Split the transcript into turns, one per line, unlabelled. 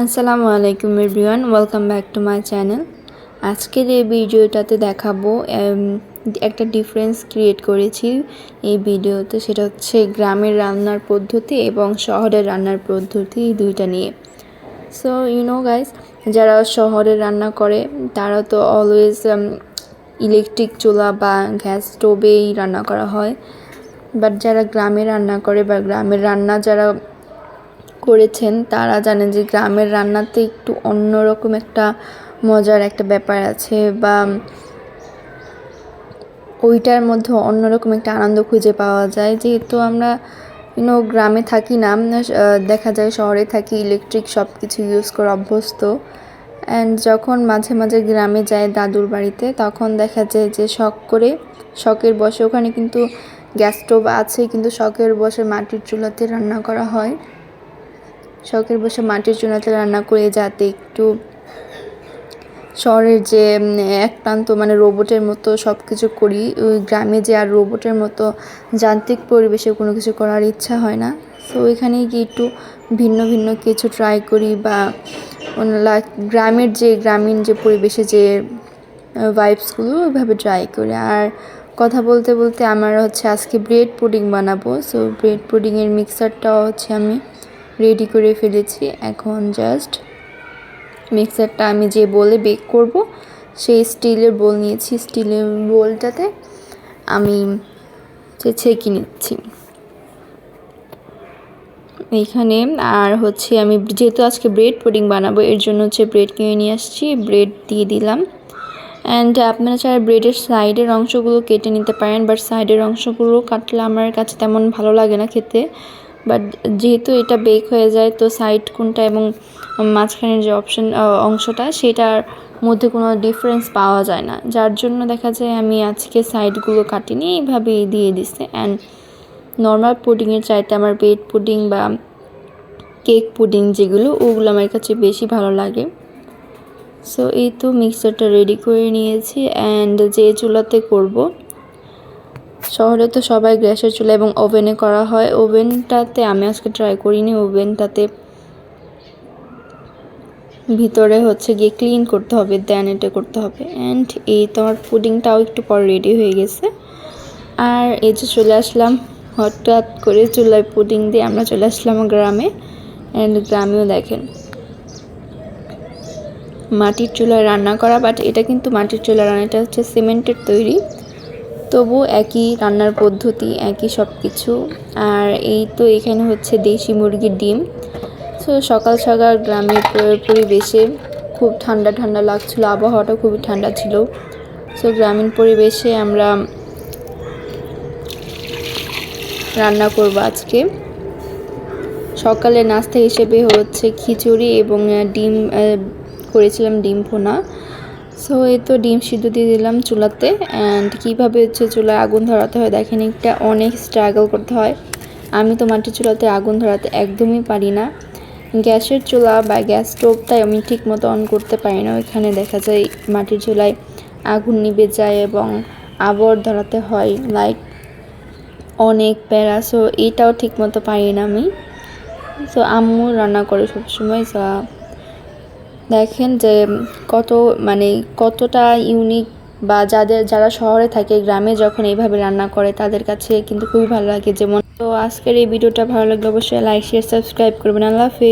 আসসালামু আলাইকুম everyone, welcome back to my channel. আজকের এই ভিডিওটাতে দেখাবো একটা ডিফারেন্স ক্রিয়েট করেছি এই ভিডিওতে। সেটা হচ্ছে গ্রামের রান্নার পদ্ধতি এবং শহরের রান্নার পদ্ধতি, এই দুইটা নিয়ে। সো গাইস, যারা শহরে রান্না করে তারা তো অলওয়েজ ইলেকট্রিক চুলা বা গ্যাস স্টোভেই রান্না করা হয়। বাট যারা গ্রামে রান্না করে বা গ্রামের রান্না যারা করেছেন তারা জানেন যে গ্রামের রান্নাতে একটু অন্যরকম একটা মজার একটা ব্যাপার আছে, বা ওইটার মধ্যে অন্যরকম একটা আনন্দ খুঁজে পাওয়া যায়। যেহেতু আমরা গ্রামে থাকি না, দেখা যায় শহরে থাকি, ইলেকট্রিক সব কিছু ইউজ করে অভ্যস্ত। অ্যান্ড যখন মাঝে মাঝে গ্রামে যায় দাদুর বাড়িতে, তখন দেখা যায় যে শখের বসে ওখানে কিন্তু গ্যাস স্টোভ আছে, কিন্তু শখের বসে মাটির চুলাতে রান্না করা হয়। শখের বসে মাটির চুলাতে রান্না করে যাতে একটু শহরের যে এক প্রান্ত মানে রোবটের মতো সব কিছু করি, ওই গ্রামে যে আর রোবটের মতো যান্ত্রিক পরিবেশে কোনো কিছু করার ইচ্ছা হয় না। সো এখানে গিয়ে একটু ভিন্ন ভিন্ন কিছু ট্রাই করি, বা গ্রামীণ যে পরিবেশে যে ভাইবসগুলো ওইভাবে ট্রাই করি। আর কথা বলতে বলতে আমার হচ্ছে আজকে ব্রেড পুডিং বানাবো। সো ব্রেড পুডিংয়ের মিক্সারটাও হচ্ছে আমি রেডি করে ফেলেছি। এখন জাস্ট মিক্সারটা আমি যে বোলে বেক করব সেই স্টিলের বোল নিয়েছি। স্টিলের বোলটাতে আমি ছেঁকে নিচ্ছি এইখানে। আর হচ্ছে আমি যেহেতু আজকে ব্রেড পুডিং বানাবো, এর জন্য হচ্ছে ব্রেড কিনে নিয়ে আসছি, ব্রেড দিয়ে দিলাম। অ্যান্ড আপনারা চাইলে ব্রেডের সাইডের অংশগুলো কেটে নিতে পারেন, বাট সাইডের অংশগুলো কাটলে আমার কাছে তেমন ভালো লাগে না খেতে। বাট যেহেতু এটা বেক হয়ে যায়, তো সাইড কোনটা এবং মাঝখানের যে অংশটা সেটার মধ্যে কোনো ডিফারেন্স পাওয়া যায় না, যার জন্য দেখা যায় আমি আজকে সাইডগুলো কাটিনি, এইভাবেই দিয়ে দিছে। অ্যান্ড নর্মাল পুডিংয়ের চাইতে আমার ব্রেড পুডিং বা কেক পুডিং যেগুলো, ওগুলো আমার কাছে বেশি ভালো লাগে। সো এই তো মিক্সারটা রেডি করে নিয়েছি। অ্যান্ড যে চুলাতে করব, শহরে তো সবাই গ্যাসের চুলা এবং ওভেনে করা হয়। ওভেনটাতে আমি আজকে ট্রাই করিনি। ওভেনটাতে ভিতরে হচ্ছে গিয়ে ক্লিন করতে হবে, দেন এটা করতে হবে। অ্যান্ড এই তো আমার পুডিংটাও একটু পর রেডি হয়ে গেছে। আর এই যে চলে আসলাম হঠাৎ করে চুলায় পুডিং দিয়ে আমরা চলে আসলাম গ্রামে। অ্যান্ড গ্রামেও দেখেন মাটির চুলায় রান্না করা, বাট এটা কিন্তু মাটির চুলা রান্না, এটা হচ্ছে সিমেন্টের তৈরি, তবু একই রান্নার পদ্ধতি, একই সব কিছু। আর এই তো এখানে হচ্ছে দেশি মুরগির ডিম। সো সকাল সকাল গ্রামের পরিবেশে খুব ঠান্ডা ঠান্ডা লাগছিলো, আবহাওয়াটা খুবই ঠান্ডা ছিল। সো গ্রামীণ পরিবেশে আমরা রান্না করব আজকে। সকালে নাস্তা হিসেবে হচ্ছে খিচুড়ি এবং ডিম করেছিলাম, ডিম ভুনা। সো এই তো ডিম সিদ্ধ দিয়ে দিলাম চুলাতে। অ্যান্ড কীভাবে হচ্ছে চুলায় আগুন ধরাতে হয় দেখেন, একটা অনেক স্ট্রাগল করতে হয়। আমি তো মাটির চুলাতে আগুন ধরাতে একদমই পারি না। গ্যাসের চুলা বা গ্যাস স্টোভটাই আমি ঠিক মতো অন করতে পারি না। ওইখানে দেখা যায় মাটির চুলায় আগুন নিভে যায় এবং আবার ধরাতে হয়, লাইক অনেক প্যারা। সো এইটাও ঠিক মতো পারি না আমি। সো আম্মু রান্না করে সবসময়। সো দেখেন যে কতটা ইউনিক, বা যারা শহরে থাকে গ্রামে যখন এইভাবে রান্না করে তাদের কাছে কিন্তু খুবই ভালো লাগে। যেমন তো আজকের এই ভিডিওটা ভালো লাগলে অবশ্যই লাইক, শেয়ার, সাবস্ক্রাইব করবেন। আল্লাহ হাফেজ।